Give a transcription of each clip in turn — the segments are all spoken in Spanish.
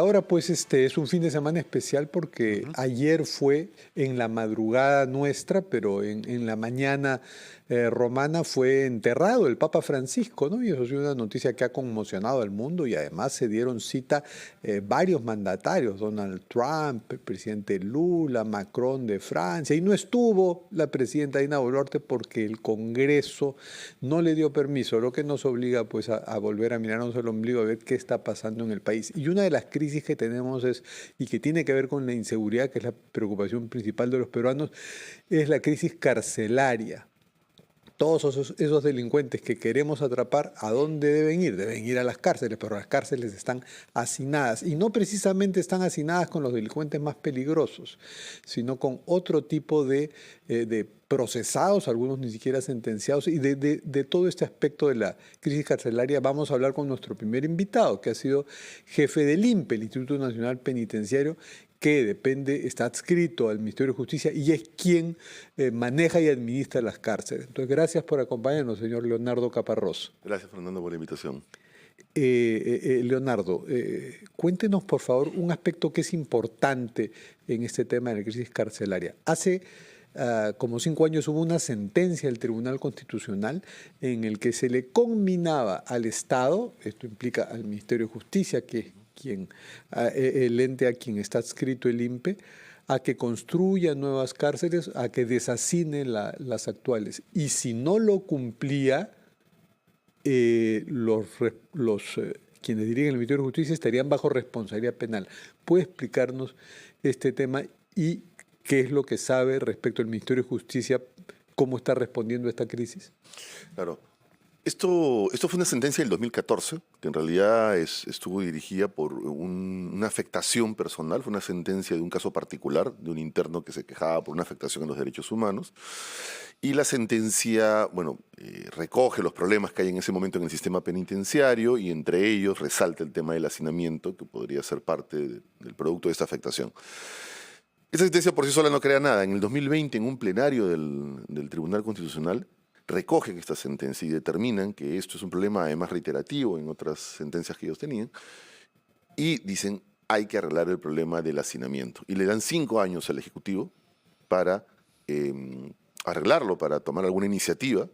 ahora pues es un fin de semana especial porque Ujú. ayer fue en la madrugada nuestra, pero en la mañana romana fue enterrado el Papa Francisco, ¿no? Y eso es una noticia que ha conmocionado al mundo y además se dieron cita varios mandatarios, Donald Trump, el presidente Lula, Macron de Francia, y no estuvo la presidenta Dina Boluarte porque el Congreso no le dio permiso, lo que nos obliga pues a volver a mirarnos el ombligo a ver qué está pasando en el país. Y una de las crisis que tenemos y que tiene que ver con la inseguridad, que es la preocupación principal de los peruanos, es la crisis carcelaria. Todos esos delincuentes que queremos atrapar, ¿a dónde deben ir? Deben ir a las cárceles, pero las cárceles están hacinadas. Y no precisamente están hacinadas con los delincuentes más peligrosos, sino con otro tipo de procesados, algunos ni siquiera sentenciados. Y de todo este aspecto de la crisis carcelaria vamos a hablar con nuestro primer invitado, que ha sido jefe del INPE, el Instituto Nacional Penitenciario, que está adscrito al Ministerio de Justicia y es quien maneja y administra las cárceles. Entonces, gracias por acompañarnos, señor Leonardo Caparrós. Gracias, Fernando, por la invitación. Leonardo, cuéntenos, por favor, un aspecto que es importante en este tema de la crisis carcelaria. Hace como 5 años hubo una sentencia del Tribunal Constitucional en el que se le conminaba al Estado, esto implica al Ministerio de Justicia, que es el ente a quien está adscrito el INPE, a que construya nuevas cárceles, a que desasine las actuales. Y si no lo cumplía, quienes dirigen el Ministerio de Justicia estarían bajo responsabilidad penal. ¿Puede explicarnos este tema y qué es lo que sabe respecto al Ministerio de Justicia, cómo está respondiendo a esta crisis? Claro. Esto fue una sentencia del 2014, que en realidad estuvo dirigida por una afectación personal. Fue una sentencia de un caso particular, de un interno que se quejaba por una afectación en los derechos humanos. Y la sentencia, bueno, recoge los problemas que hay en ese momento en el sistema penitenciario y entre ellos resalta el tema del hacinamiento, que podría ser parte del producto de esta afectación. Esta sentencia por sí sola no crea nada. En el 2020, en un plenario del Tribunal Constitucional, recogen esta sentencia y determinan que esto es un problema además reiterativo en otras sentencias que ellos tenían y dicen hay que arreglar el problema del hacinamiento. Y le dan 5 años al Ejecutivo para arreglarlo, para tomar alguna iniciativa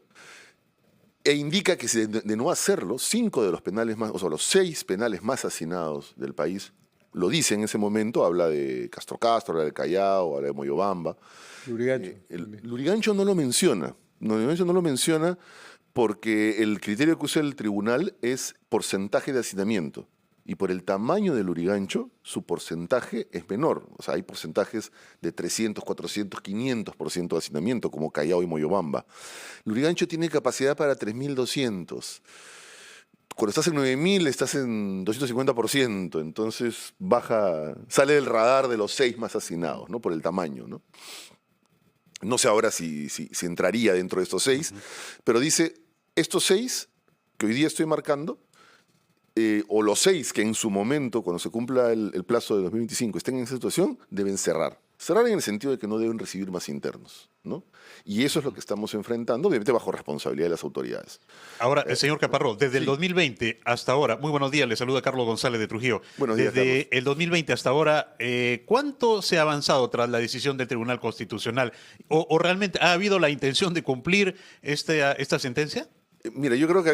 e indica que de no hacerlo, 5 de los penales más, o sea, los 6 penales más hacinados del país, lo dice en ese momento, habla de Castro Castro, habla de Callao, habla de Moyobamba. Lurigancho. Lurigancho no lo menciona. No lo menciona porque el criterio que usa el tribunal es porcentaje de hacinamiento. Y por el tamaño del Lurigancho, su porcentaje es menor. O sea, hay porcentajes de 300, 400, 500% de hacinamiento, como Callao y Moyobamba. Lurigancho tiene capacidad para 3.200. Cuando estás en 9.000 estás en 250%. Entonces sale del radar de los 6 más hacinados, ¿no? Por el tamaño, ¿no? No sé ahora si entraría dentro de estos 6, pero dice, estos 6 que hoy día estoy marcando, o los 6 que en su momento, cuando se cumpla el plazo de 2025, estén en esa situación, deben cerrar. Cerrar en el sentido de que no deben recibir más internos, ¿no? Y eso es lo que estamos enfrentando, obviamente bajo responsabilidad de las autoridades. Ahora, señor Caparrós, desde el sí. 2020 hasta ahora, muy buenos días, le saluda Carlos González de Trujillo. Buenos días, desde Carlos. el 2020 hasta ahora, ¿cuánto se ha avanzado tras la decisión del Tribunal Constitucional? ¿O realmente ha habido la intención de cumplir esta sentencia? Mira, yo creo que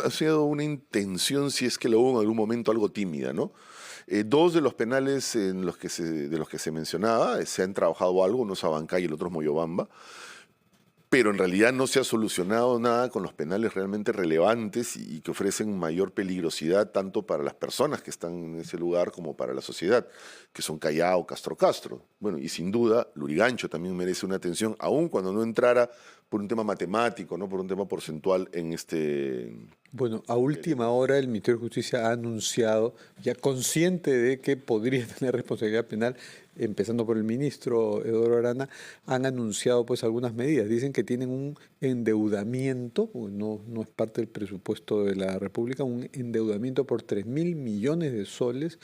ha sido una intención, si es que lo hubo en algún momento, algo tímida, ¿no? 2 de los penales de los que se mencionaba, se han trabajado algo, uno es Abancay y el otro es Moyobamba, pero en realidad no se ha solucionado nada con los penales realmente relevantes y que ofrecen mayor peligrosidad tanto para las personas que están en ese lugar como para la sociedad, que son Callao, Castro Castro. Bueno, y sin duda Lurigancho también merece una atención, aun cuando no entrara por un tema matemático, no por un tema porcentual en este... Bueno, a última hora el Ministerio de Justicia ha anunciado, ya consciente de que podría tener responsabilidad penal, empezando por el ministro Eduardo Arana, han anunciado pues algunas medidas. Dicen que tienen un endeudamiento, no es parte del presupuesto de la República, un endeudamiento por 3.000 millones de soles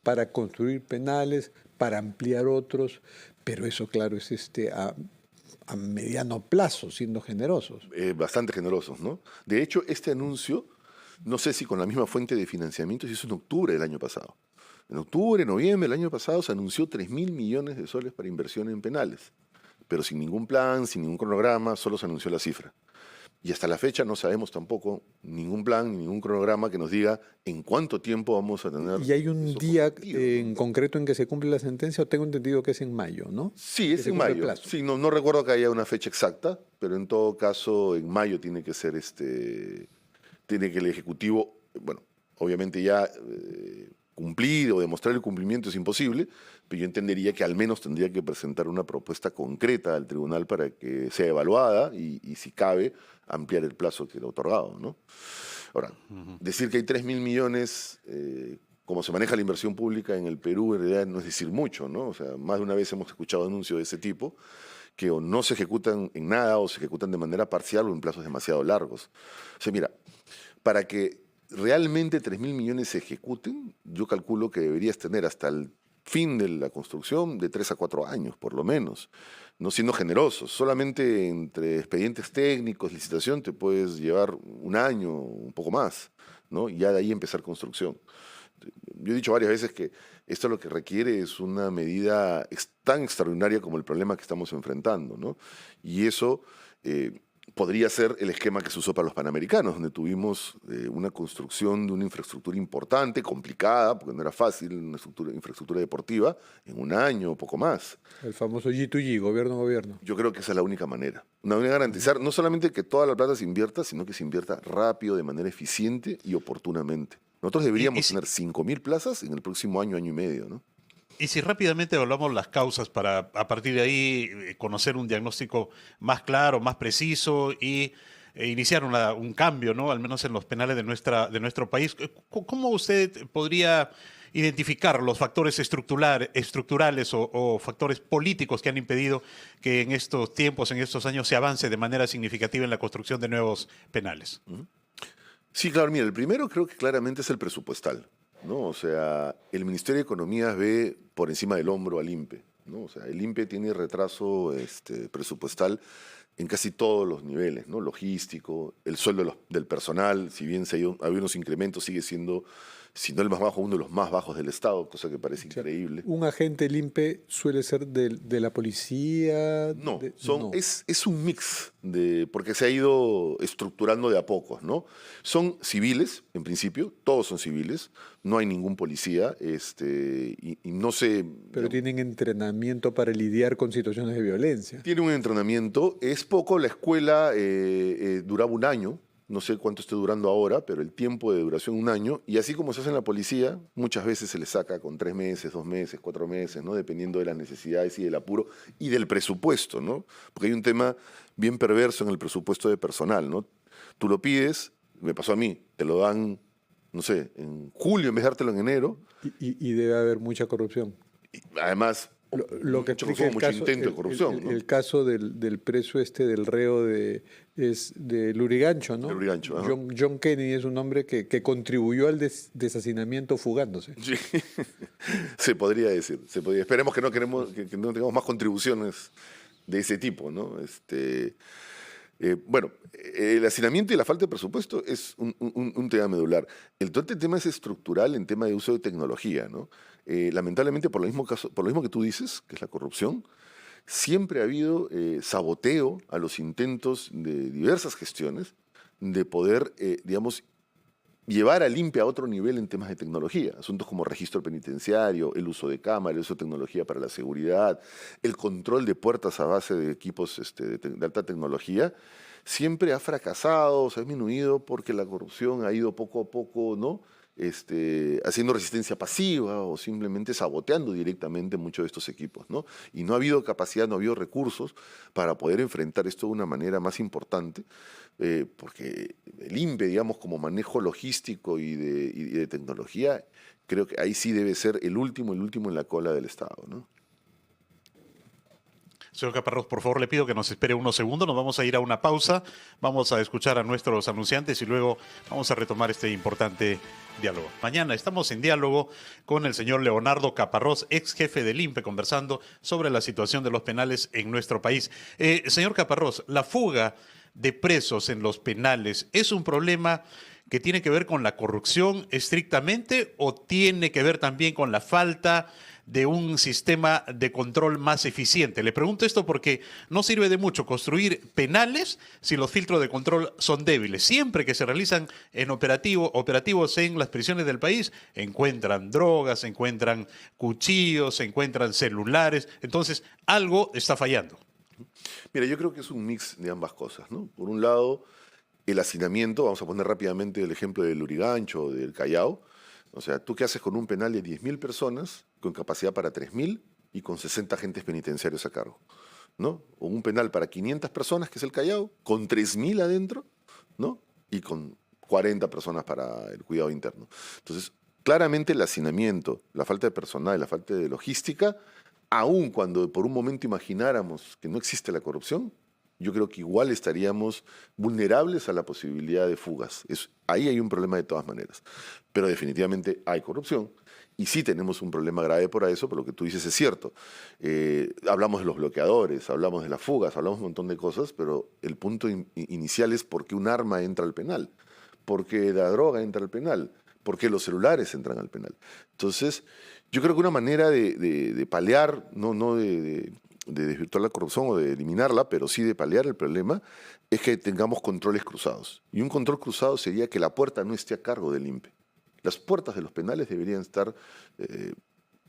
para construir penales, para ampliar otros, pero eso claro es a mediano plazo, siendo generosos. Bastante generosos, ¿no? De hecho, este anuncio, no sé si con la misma fuente de financiamiento, se hizo en octubre del año pasado. En octubre, noviembre del año pasado se anunció 3.000 millones de soles para inversión en penales, pero sin ningún plan, sin ningún cronograma, solo se anunció la cifra. Y hasta la fecha no sabemos tampoco ningún plan, ni ningún cronograma que nos diga en cuánto tiempo vamos a tener. ¿Y hay un eso día comprometido, en ¿no? concreto en que se cumple la sentencia? O tengo entendido que es en mayo, ¿no? Sí, Que es se en cumple el mayo. plazo. Sí, no recuerdo que haya una fecha exacta, pero en todo caso en mayo tiene que ser tiene que el Ejecutivo, bueno, obviamente ya cumplir o demostrar el cumplimiento es imposible, pero yo entendería que al menos tendría que presentar una propuesta concreta al tribunal para que sea evaluada y si cabe, ampliar el plazo que le ha otorgado, ¿no? Ahora, decir que hay 3.000 millones, como se maneja la inversión pública en el Perú, en realidad no es decir mucho, ¿no? O sea, más de una vez hemos escuchado anuncios de ese tipo, que o no se ejecutan en nada o se ejecutan de manera parcial o en plazos demasiado largos. O sea, mira, para que realmente 3.000 millones se ejecuten, yo calculo que deberías tener hasta el fin de la construcción de 3 a 4 años, por lo menos, no siendo generosos. Solamente entre expedientes técnicos, licitación, te puedes llevar un año, un poco más, ¿no? Y ya de ahí empezar construcción. Yo he dicho varias veces que esto lo que requiere es una medida tan extraordinaria como el problema que estamos enfrentando, ¿no? Y eso podría ser el esquema que se usó para los Panamericanos, donde tuvimos una construcción de una infraestructura importante, complicada, porque no era fácil, una infraestructura deportiva, en un año o poco más. El famoso G2G, gobierno-gobierno. Yo creo que esa es la única manera. Una manera de garantizar no solamente que toda la plata se invierta, sino que se invierta rápido, de manera eficiente y oportunamente. Nosotros deberíamos tener 5.000 plazas en el próximo año, año y medio, ¿no? Y si rápidamente evaluamos las causas para a partir de ahí conocer un diagnóstico más claro, más preciso e iniciar un cambio, ¿no? Al menos en los penales de nuestro país. ¿Cómo usted podría identificar los factores estructurales o factores políticos que han impedido que en estos tiempos, en estos años, se avance de manera significativa en la construcción de nuevos penales? Sí, claro, mira, el primero creo que claramente es el presupuestal, ¿no? O sea, el Ministerio de Economía ve por encima del hombro al INPE, ¿no? O sea, el INPE tiene retraso presupuestal en casi todos los niveles, ¿no? Logístico, el sueldo del personal, si bien ha habido unos incrementos, sigue siendo, si no el más bajo, uno de los más bajos del Estado, cosa que parece increíble. ¿Un agente del INPE suele ser de la policía? No, No. es un mix, porque se ha ido estructurando de a pocos, ¿no? Son civiles, en principio, todos son civiles, no hay ningún policía, y no sé... Pero tienen entrenamiento para lidiar con situaciones de violencia. Tiene un entrenamiento, es poco, la escuela duraba un año, no sé cuánto esté durando ahora, pero el tiempo de duración un año, y así como se hace en la policía, muchas veces se le saca con 3 meses, 2 meses, 4 meses, ¿no? Dependiendo de las necesidades y del apuro y del presupuesto, ¿no? Porque hay un tema bien perverso en el presupuesto de personal, ¿no? Tú lo pides, me pasó a mí, te lo dan, no sé, en julio en vez de dártelo en enero. Y debe haber mucha corrupción. Y además, Lo que explica el mucho caso, intento de corrupción, ¿no? el caso del preso del reo es de Lurigancho, ¿no? De Lurigancho, ajá. John Kennedy es un hombre que contribuyó al desacinamiento fugándose. Sí, se podría decir. Esperemos que no tengamos más contribuciones de ese tipo, ¿no? Bueno, el hacinamiento y la falta de presupuesto es un tema medular. Todo este tema es estructural en tema de uso de tecnología, ¿no? Lamentablemente, por lo mismo que tú dices, que es la corrupción, siempre ha habido saboteo a los intentos de diversas gestiones de poder, digamos, llevar al INPE a otro nivel en temas de tecnología. Asuntos como registro penitenciario, el uso de cámara, el uso de tecnología para la seguridad, el control de puertas a base de equipos de alta tecnología, siempre ha fracasado, se ha disminuido porque la corrupción ha ido poco a poco, ¿no? Haciendo resistencia pasiva o simplemente saboteando directamente muchos de estos equipos, ¿no? Y no ha habido capacidad, no ha habido recursos para poder enfrentar esto de una manera más importante, porque el INPE, digamos, como manejo logístico y de tecnología, creo que ahí sí debe ser el último en la cola del Estado, ¿no? Señor Caparrós, por favor, le pido que nos espere unos segundos. Nos vamos a ir a una pausa. Vamos a escuchar a nuestros anunciantes y luego vamos a retomar este importante diálogo. Mañana estamos en diálogo con el señor Leonardo Caparrós, ex jefe del INPE, conversando sobre la situación de los penales en nuestro país. Señor Caparrós, la fuga de presos en los penales es un problema que tiene que ver con la corrupción estrictamente o tiene que ver también con la falta de un sistema de control más eficiente? Le pregunto esto porque no sirve de mucho construir penales si los filtros de control son débiles. Siempre que se realizan en operativos en las prisiones del país, encuentran drogas, encuentran cuchillos, encuentran celulares. Entonces, algo está fallando. Mira, yo creo que es un mix de ambas cosas, ¿no? Por un lado, el hacinamiento, vamos a poner rápidamente el ejemplo del Lurigancho o del Callao. O sea, ¿tú qué haces con un penal de 10.000 personas, con capacidad para 3.000 y con 60 agentes penitenciarios a cargo? ¿No? O un penal para 500 personas, que es el Callao, con 3.000 adentro, ¿no? Y con 40 personas para el cuidado interno. Entonces, claramente el hacinamiento, la falta de personal, la falta de logística, aun cuando por un momento imagináramos que no existe la corrupción, yo creo que igual estaríamos vulnerables a la posibilidad de fugas. Ahí hay un problema de todas maneras. Pero definitivamente hay corrupción y sí tenemos un problema grave por eso, pero lo que tú dices es cierto. Hablamos de los bloqueadores, hablamos de las fugas, hablamos de un montón de cosas, pero el punto inicial es por qué un arma entra al penal, por qué la droga entra al penal, por qué los celulares entran al penal. Entonces, yo creo que una manera de paliar, no de desvirtuar la corrupción o de eliminarla, pero sí de paliar el problema, es que tengamos controles cruzados. Y un control cruzado sería que la puerta no esté a cargo del INPE. Las puertas de los penales deberían estar,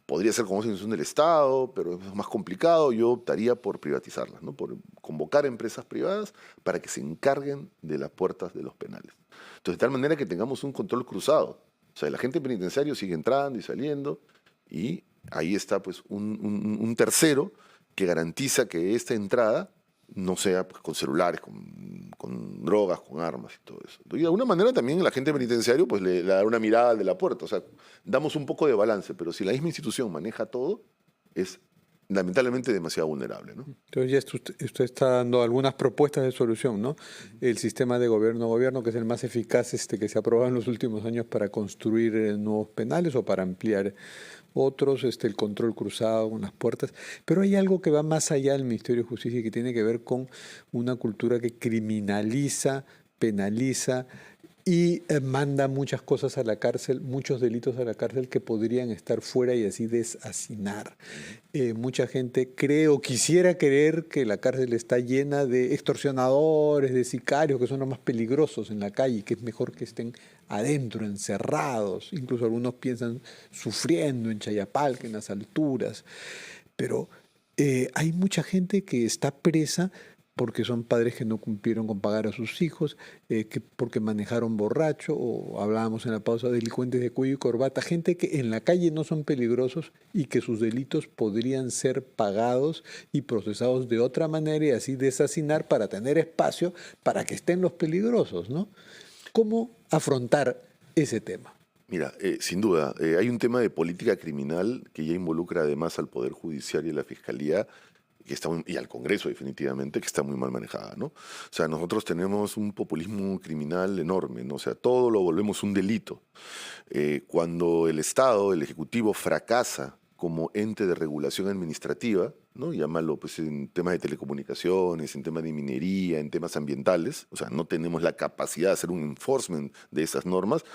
podría ser como institución del Estado, pero es más complicado. Yo optaría por privatizarlas, ¿no? Por convocar empresas privadas para que se encarguen de las puertas de los penales. Entonces, de tal manera que tengamos un control cruzado. O sea, el agente penitenciario sigue entrando y saliendo, y ahí está pues un tercero que garantiza que esta entrada no sea pues, con celulares, con drogas, con armas y todo eso. Y de alguna manera también el agente penitenciario pues, le da una mirada al de la puerta. O sea, damos un poco de balance, pero si la misma institución maneja todo, es lamentablemente demasiado vulnerable, ¿no? Entonces ya usted está dando algunas propuestas de solución, ¿no? El sistema de gobierno, que es el más eficaz que se ha aprobado en los últimos años para construir nuevos penales o para ampliar otros, el control cruzado con las puertas. Pero hay algo que va más allá del Ministerio de Justicia y que tiene que ver con una cultura que criminaliza, penaliza y manda muchas cosas a la cárcel, muchos delitos a la cárcel que podrían estar fuera y así deshacinar. Mucha gente cree o quisiera creer que la cárcel está llena de extorsionadores, de sicarios, que son los más peligrosos en la calle, que es mejor que estén adentro, encerrados. Incluso algunos piensan sufriendo en Chayapalca, en las alturas. Pero hay mucha gente que está presa porque son padres que no cumplieron con pagar a sus hijos, porque manejaron borracho, o hablábamos en la pausa, delincuentes de cuello y corbata, gente que en la calle no son peligrosos y que sus delitos podrían ser pagados y procesados de otra manera y así deshacinar para tener espacio para que estén los peligrosos, ¿no? ¿Cómo afrontar ese tema? Mira, sin duda, hay un tema de política criminal que ya involucra además al Poder Judicial y a la Fiscalía, y al Congreso definitivamente, que está muy mal manejada, ¿no? O sea, nosotros tenemos un populismo criminal enorme, ¿no? O sea, todo lo volvemos un delito. Cuando el Estado, el Ejecutivo, fracasa como ente de regulación administrativa, ¿no? Llámalo pues, en temas de telecomunicaciones, en temas de minería, en temas ambientales, o sea, no tenemos la capacidad de hacer un enforcement de esas normas,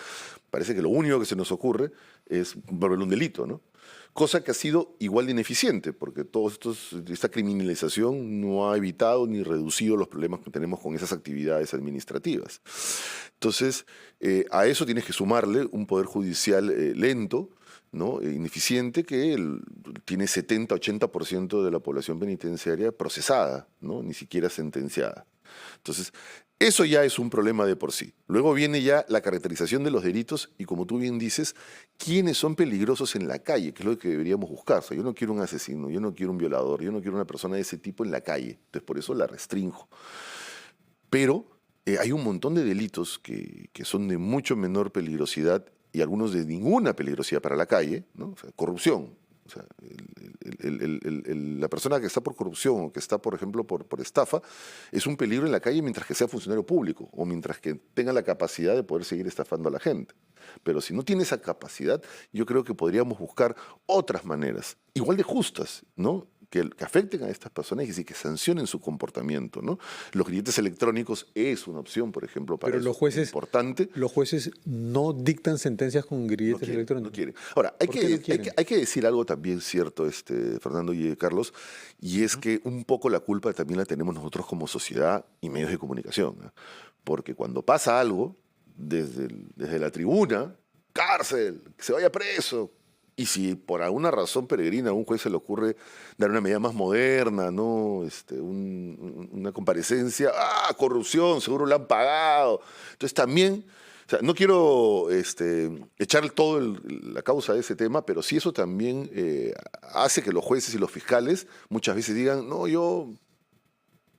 parece que lo único que se nos ocurre es volverlo un delito, ¿no? Cosa que ha sido igual de ineficiente, porque esta criminalización no ha evitado ni reducido los problemas que tenemos con esas actividades administrativas. Entonces, a eso tienes que sumarle un poder judicial lento, ¿no? Ineficiente, que tiene 70-80% de la población penitenciaria procesada, ¿no? Ni siquiera sentenciada. Entonces, eso ya es un problema de por sí. Luego viene ya la caracterización de los delitos y, como tú bien dices, quiénes son peligrosos en la calle, que es lo que deberíamos buscar. O sea, yo no quiero un asesino, yo no quiero un violador, yo no quiero una persona de ese tipo en la calle. Entonces, por eso la restrinjo. Pero hay un montón de delitos que son de mucho menor peligrosidad y algunos de ninguna peligrosidad para la calle, ¿no? O sea, corrupción. O sea, la persona que está por corrupción o que está, por ejemplo, por estafa, es un peligro en la calle mientras que sea funcionario público o mientras que tenga la capacidad de poder seguir estafando a la gente. Pero si no tiene esa capacidad, yo creo que podríamos buscar otras maneras, igual de justas, ¿no? que afecten a estas personas y que sancionen su comportamiento, ¿no? Los grilletes electrónicos es una opción, por ejemplo, para Pero eso. los jueces, Importante. los jueces no dictan sentencias con grilletes electrónicos. No quieren. Ahora, ¿Por qué no quieren? hay que decir algo también cierto, Fernando y Carlos, y es que un poco la culpa también la tenemos nosotros como sociedad y medios de comunicación, ¿no? Porque cuando pasa algo, desde la tribuna, cárcel, que se vaya preso. Y si por alguna razón peregrina a un juez se le ocurre dar una medida más moderna, ¿no? Una comparecencia, corrupción, seguro la han pagado. Entonces también, o sea, no quiero echar todo la causa de ese tema, pero sí eso también hace que los jueces y los fiscales muchas veces digan, no, yo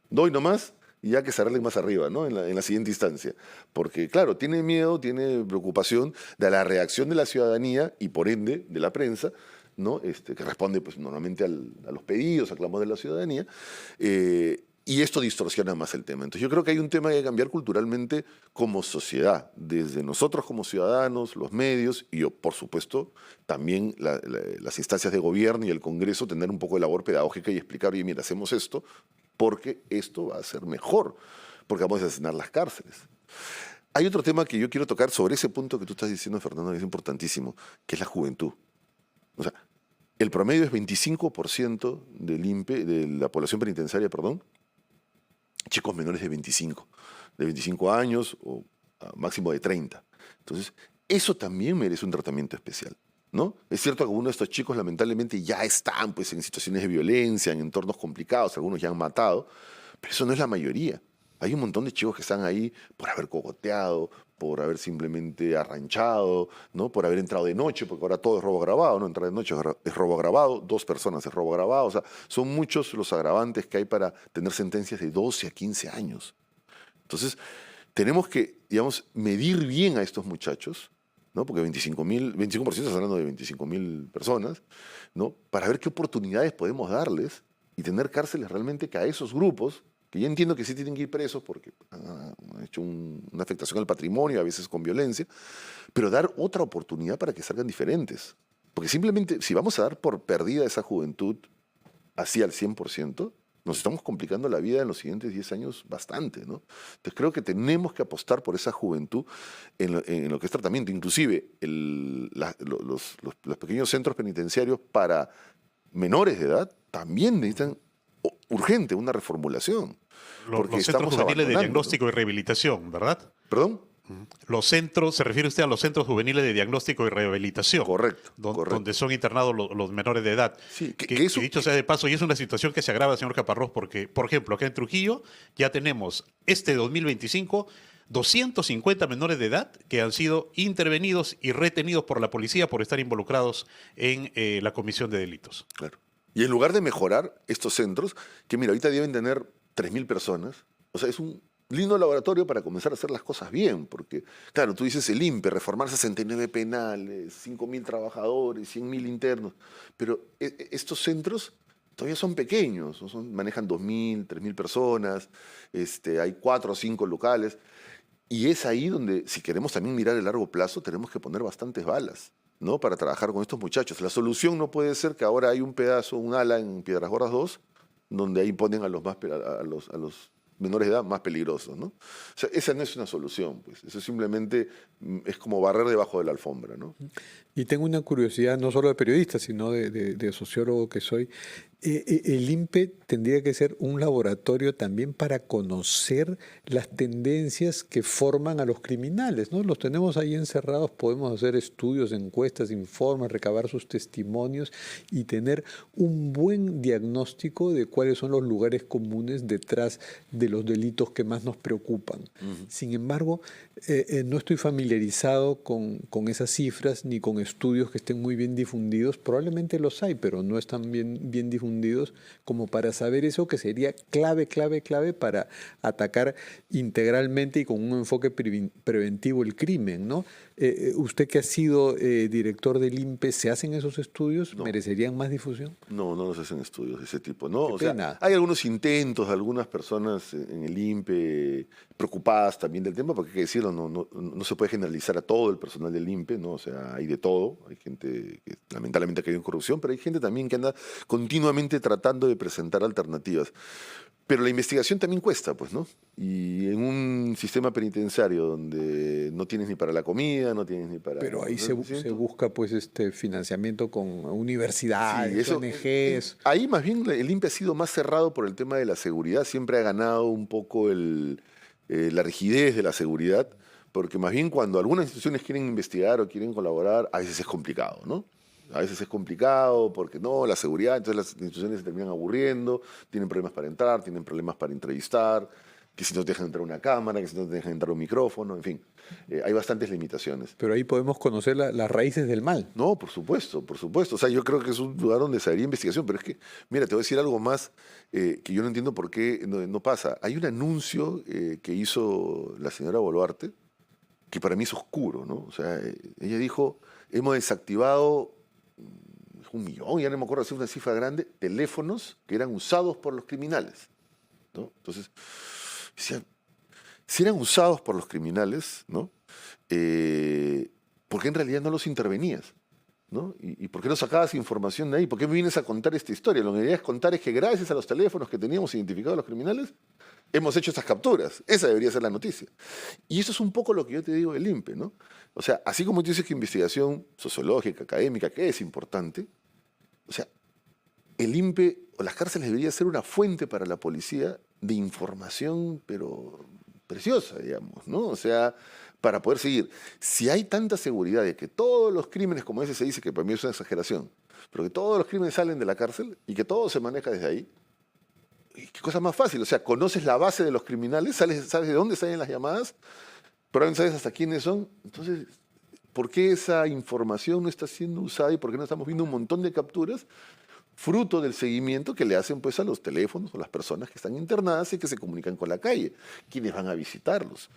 doy nomás y ya que se arreglen más arriba, ¿no? En la siguiente instancia. Porque, claro, tiene miedo, tiene preocupación de la reacción de la ciudadanía y, por ende, de la prensa, ¿no? Que responde pues, normalmente a los pedidos, a clamores de la ciudadanía, y esto distorsiona más el tema. Entonces yo creo que hay un tema que hay que cambiar culturalmente como sociedad, desde nosotros como ciudadanos, los medios, y yo, por supuesto, también las instancias de gobierno y el Congreso, tener un poco de labor pedagógica y explicar, oye, mira, hacemos esto, porque esto va a ser mejor, porque vamos a asesinar las cárceles. Hay otro tema que yo quiero tocar sobre ese punto que tú estás diciendo, Fernando, que es importantísimo, que es la juventud. O sea, el promedio es 25% de la población penitenciaria, perdón, chicos menores de 25 años o máximo de 30. Entonces, eso también merece un tratamiento especial, ¿no? Es cierto que algunos de estos chicos lamentablemente ya están pues, en situaciones de violencia, en entornos complicados, algunos ya han matado, pero eso no es la mayoría. Hay un montón de chicos que están ahí por haber cogoteado, por haber simplemente arranchado, ¿no? Por haber entrado de noche, porque ahora todo es robo agravado, ¿no? Entrar de noche es robo agravado, 2 personas es robo agravado, o sea, son muchos los agravantes que hay para tener sentencias de 12 a 15 años. Entonces, tenemos que, digamos, medir bien a estos muchachos, ¿no? Porque 25% estás hablando de 25.000 personas, ¿no? Para ver qué oportunidades podemos darles y tener cárceles realmente que a esos grupos, que yo entiendo que sí tienen que ir presos porque han hecho una afectación al patrimonio, a veces con violencia, pero dar otra oportunidad para que salgan diferentes. Porque simplemente, si vamos a dar por perdida esa juventud así al 100%, nos estamos complicando la vida en los siguientes 10 años bastante, ¿no? Entonces creo que tenemos que apostar por esa juventud en lo que es tratamiento. Inclusive los pequeños centros penitenciarios para menores de edad también necesitan urgente una reformulación. Porque Los centros estamos juveniles de abandonando, diagnóstico ¿no? y rehabilitación, ¿verdad? ¿Perdón? Los centros, se refiere usted a los centros juveniles de diagnóstico y rehabilitación. Correcto, correcto. Donde son internados los menores de edad. Sí, que dicho sea de paso, y es una situación que se agrava, señor Caparrós, porque, por ejemplo, acá en Trujillo ya tenemos 2025 250 menores de edad que han sido intervenidos y retenidos por la policía por estar involucrados en la comisión de delitos. Claro. Y en lugar de mejorar estos centros, que mira, ahorita deben tener 3.000 personas, o sea, es un lindo laboratorio para comenzar a hacer las cosas bien, porque, claro, tú dices el INPE, reformar 69 penales, 5.000 trabajadores, 100.000 internos, pero estos centros todavía son pequeños, manejan 2.000, 3.000 personas, hay 4 o 5 locales, y es ahí donde, si queremos también mirar el largo plazo, tenemos que poner bastantes balas, ¿no? Para trabajar con estos muchachos. La solución no puede ser que ahora hay un pedazo, un ala en Piedras Gordas 2, donde ahí ponen a los menores de edad más peligrosos, ¿no? O sea, esa no es una solución, pues. Eso simplemente es como barrer debajo de la alfombra, ¿no? Y tengo una curiosidad, no solo de periodista, sino de sociólogo que soy. El INPE tendría que ser un laboratorio también para conocer las tendencias que forman a los criminales, ¿no? Los tenemos ahí encerrados, podemos hacer estudios, encuestas, informes, recabar sus testimonios y tener un buen diagnóstico de cuáles son los lugares comunes detrás de los delitos que más nos preocupan. Sin embargo, no estoy familiarizado con esas cifras ni con estudios que estén muy bien difundidos. Probablemente los hay, pero no están bien difundidos como para saber eso, que sería clave para atacar integralmente y con un enfoque preventivo el crimen, ¿no? Usted que ha sido director del INPE, ¿se hacen esos estudios? No. ¿Merecerían más difusión? No, no nos hacen estudios de ese tipo, ¿no? Qué O sea, pena. hay algunos intentos, algunas personas en el INPE preocupadas también del tema, porque hay que decirlo, no se puede generalizar a todo el personal del INPE, ¿no? O sea, hay de todo, hay gente que lamentablemente ha caído en corrupción, pero hay gente también que anda continuamente tratando de presentar alternativas. Pero la investigación también cuesta, pues, ¿no? Y en un sistema penitenciario donde no tienes ni para la comida, no tienes ni para... Pero ahí ¿no? se busca pues financiamiento con universidades, Sí, eso, ONGs. ahí más bien el INPE ha sido más cerrado por el tema de la seguridad, siempre ha ganado un poco la rigidez de la seguridad, porque más bien cuando algunas instituciones quieren investigar o quieren colaborar, a veces es complicado, ¿no? A veces es complicado porque no, la seguridad, entonces las instituciones se terminan aburriendo, tienen problemas para entrar, tienen problemas para entrevistar, que si no te dejan entrar una cámara, que si no te dejan entrar un micrófono, en fin, hay bastantes limitaciones. Pero ahí podemos conocer las raíces del mal. No, por supuesto, por supuesto. O sea, yo creo que es un lugar donde se haría investigación, pero es que, mira, te voy a decir algo más que yo no entiendo por qué no pasa. Hay un anuncio que hizo la señora Boluarte, que para mí es oscuro, ¿no? O sea, ella dijo, hemos desactivado 1.000.000, ya no me acuerdo si es una cifra grande, teléfonos que eran usados por los criminales, ¿no? Entonces, si eran usados por los criminales, ¿no? ¿Por qué en realidad no los intervenías? ¿No? ¿Y por qué no sacabas información de ahí? ¿Por qué me vienes a contar esta historia? Lo que querías contar es que gracias a los teléfonos que teníamos identificados a los criminales, hemos hecho estas capturas. Esa debería ser la noticia. Y eso es un poco lo que yo te digo del INPE, ¿no? O sea, así como tú dices que investigación sociológica, académica, que es importante, o sea, el INPE o las cárceles debería ser una fuente para la policía de información, pero preciosa, digamos, ¿no? O sea, para poder seguir. Si hay tanta seguridad de que todos los crímenes, como ese se dice, que para mí es una exageración, pero que todos los crímenes salen de la cárcel y que todo se maneja desde ahí, qué cosa más fácil. O sea, conoces la base de los criminales, sabes de dónde salen las llamadas, probablemente sabes hasta quiénes son. Entonces, ¿por qué esa información no está siendo usada y por qué no estamos viendo un montón de capturas fruto del seguimiento que le hacen pues a los teléfonos o las personas que están internadas y que se comunican con la calle, quienes van a visitarlos,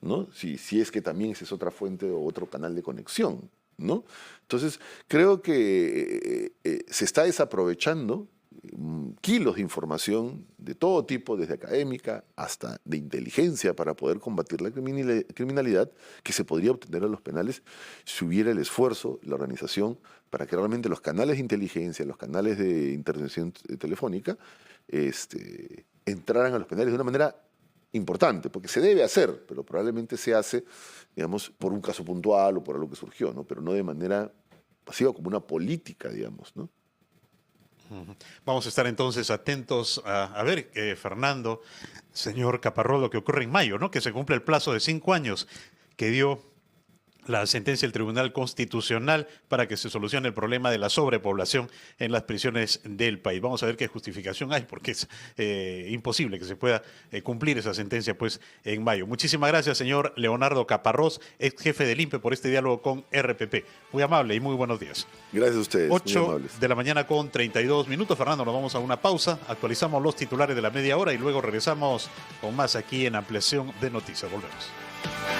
¿no? Si es que también esa es otra fuente o otro canal de conexión, ¿no? Entonces, creo que se está desaprovechando kilos de información de todo tipo, desde académica hasta de inteligencia, para poder combatir la criminalidad que se podría obtener a los penales si hubiera el esfuerzo, la organización, para que realmente los canales de inteligencia, los canales de intervención telefónica, entraran a los penales de una manera importante, porque se debe hacer, pero probablemente se hace, digamos, por un caso puntual o por algo que surgió, ¿no? Pero no de manera pasiva, como una política, digamos, ¿no? Vamos a estar entonces atentos a ver, Fernando, señor Caparrós, lo que ocurre en mayo, ¿no? Que se cumple el plazo de 5 años que dio la sentencia del Tribunal Constitucional para que se solucione el problema de la sobrepoblación en las prisiones del país. Vamos a ver qué justificación hay, porque es imposible que se pueda cumplir esa sentencia pues en mayo. Muchísimas gracias, señor Leonardo Caparrós, ex jefe del INPE, por este diálogo con RPP. Muy amable y muy buenos días. Gracias a ustedes. 8 de la mañana con 32 minutos. Fernando, nos vamos a una pausa, actualizamos los titulares de la media hora y luego regresamos con más aquí en Ampliación de Noticias. Volvemos.